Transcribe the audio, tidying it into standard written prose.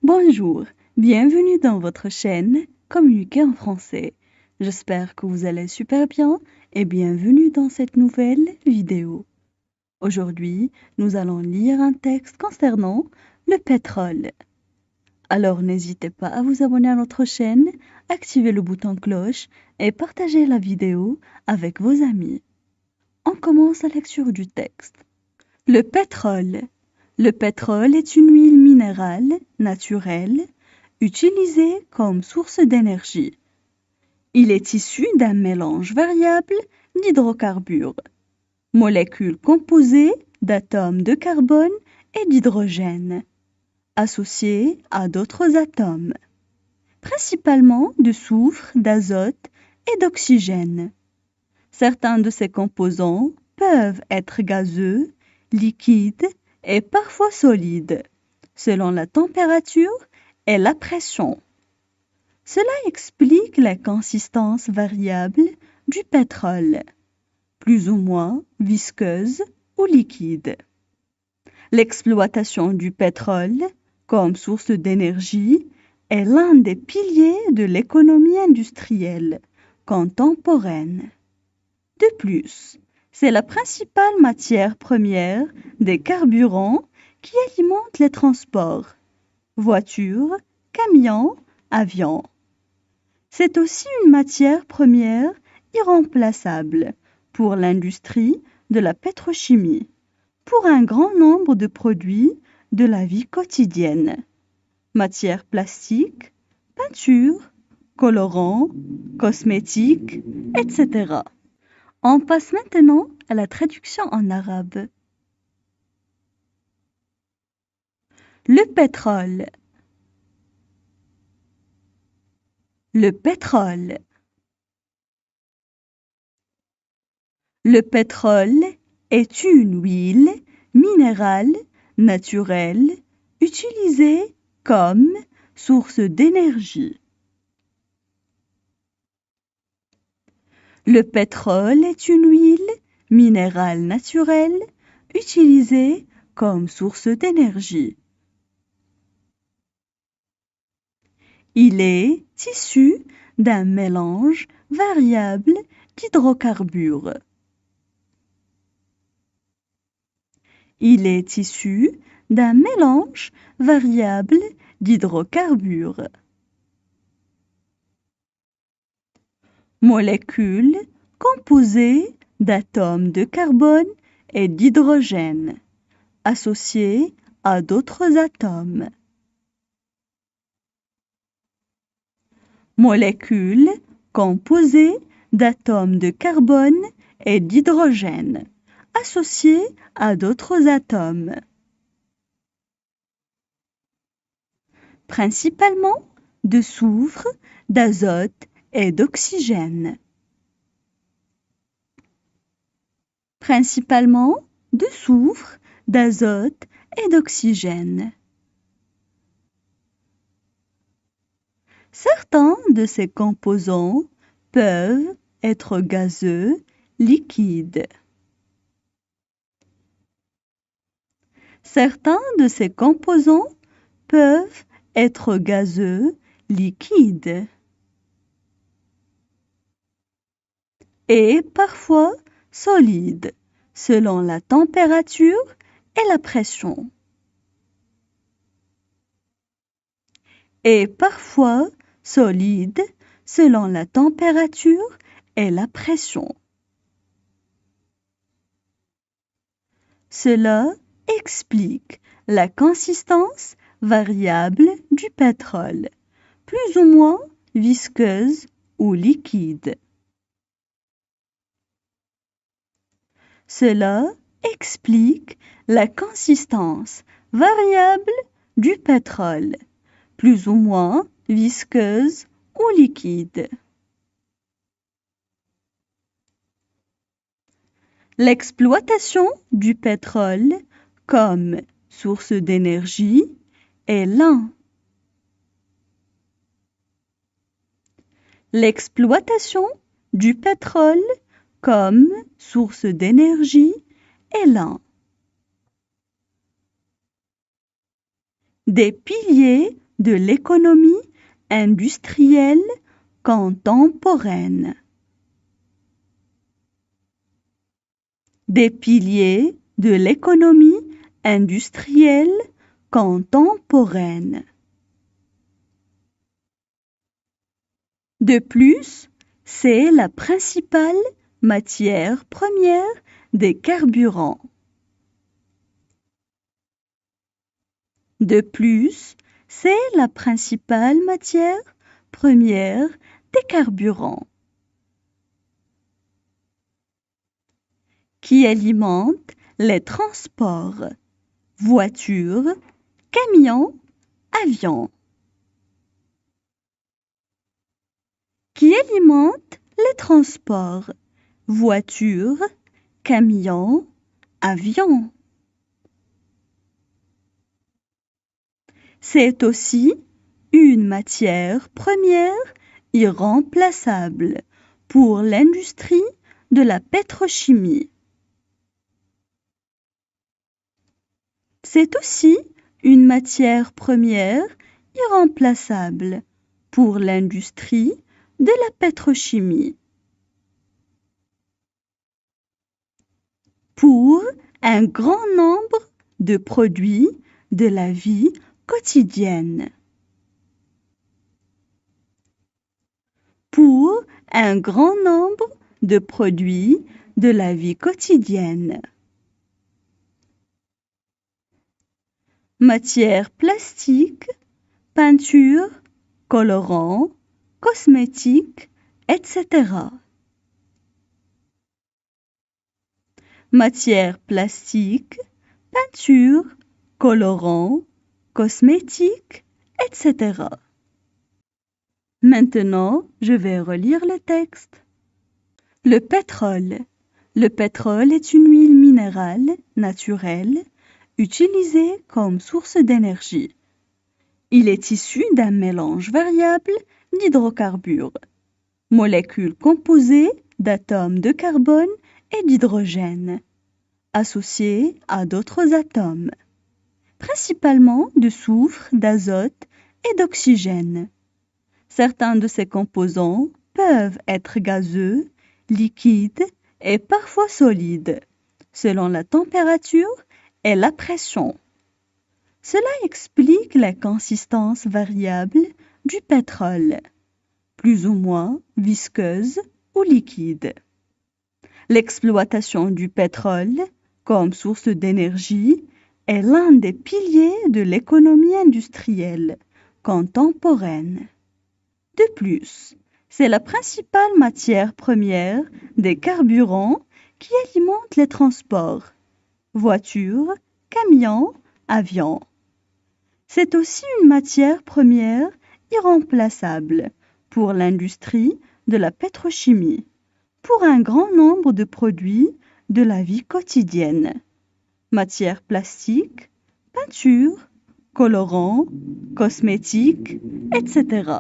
Bonjour, bienvenue dans votre chaîne Communiquer en français. J'espère que vous allez super bien et bienvenue dans cette nouvelle vidéo. Aujourd'hui, nous allons lire un texte concernant le pétrole. Alors n'hésitez pas à vous abonner à notre chaîne, activer le bouton cloche et partager la vidéo avec vos amis. On commence la lecture du texte. Le pétrole. Le pétrole est une huile minérale naturelle utilisée comme source d'énergie. Il est issu d'un mélange variable d'hydrocarbures, molécules composées d'atomes de carbone et d'hydrogène, associées à d'autres atomes, principalement de soufre, d'azote et d'oxygène. Certains de ces composants peuvent être gazeux, liquides et parfois solides, selon la température et la pression. Cela explique la consistance variable du pétrole, plus ou moins visqueuse ou liquide. L'exploitation du pétrole comme source d'énergie est l'un des piliers de l'économie industrielle contemporaine. De plus, c'est la principale matière première des carburants qui alimentent les transports, voitures, camions, avions. C'est aussi une matière première irremplaçable pour l'industrie de la pétrochimie, pour un grand nombre de produits de la vie quotidienne. Matières plastiques, peintures, colorants, cosmétiques, etc. On passe maintenant à la traduction en arabe. Le pétrole. Le pétrole. Le pétrole est une huile minérale naturelle utilisée comme source d'énergie. Le pétrole est une huile minérale naturelle utilisée comme source d'énergie. Il est issu d'un mélange variable d'hydrocarbures. Il est issu d'un mélange variable d'hydrocarbures. Molécules composées d'atomes de carbone et d'hydrogène, associées à d'autres atomes. Molécules composées d'atomes de carbone et d'hydrogène, associées à d'autres atomes. Principalement de soufre, d'azote et d'oxygène. Principalement de soufre, d'azote et d'oxygène. Certains de ces composants peuvent être gazeux, liquides. Certains de ces composants peuvent être gazeux, liquides. Et parfois solides, selon la température et la pression. Et parfois solides, selon la température et la pression. Cela explique la consistance variable du pétrole, plus ou moins visqueuse ou liquide. Cela explique la consistance variable du pétrole, plus ou moins visqueuse ou liquide. L'exploitation du pétrole comme source d'énergie est l'un. L'exploitation du pétrole comme source d'énergie est l'un des piliers de l'économie industrielle contemporaine. Des piliers de l'économie industrielle contemporaine. De plus, c'est la principale matière première des carburants. De plus, c'est la principale matière première des carburants qui alimente les transports, voitures, camions, avions. Qui alimente les transports, voitures, camions, avions. C'est aussi une matière première irremplaçable pour l'industrie de la pétrochimie. C'est aussi une matière première irremplaçable pour l'industrie de la pétrochimie. Pour un grand nombre de produits de la vie quotidienne. Pour un grand nombre de produits de la vie quotidienne. Matières plastiques, peinture, colorants, cosmétiques, etc. Matières plastiques, peinture, colorants, cosmétiques, etc. Maintenant, je vais relire le texte. Le pétrole. Le pétrole est une huile minérale naturelle utilisée comme source d'énergie. Il est issu d'un mélange variable d'hydrocarbures, molécules composées d'atomes de carbone et d'hydrogène, associés à d'autres atomes, principalement de soufre, d'azote et d'oxygène. Certains de ces composants peuvent être gazeux, liquides et parfois solides, selon la température et la pression. Cela explique la consistance variable du pétrole, plus ou moins visqueuse ou liquide. L'exploitation du pétrole comme source d'énergie est l'un des piliers de l'économie industrielle contemporaine. De plus, c'est la principale matière première des carburants qui alimentent les transports, voitures, camions, avions. C'est aussi une matière première irremplaçable pour l'industrie de la pétrochimie, pour un grand nombre de produits de la vie quotidienne. Matières plastiques, peinture, colorants, cosmétiques, etc.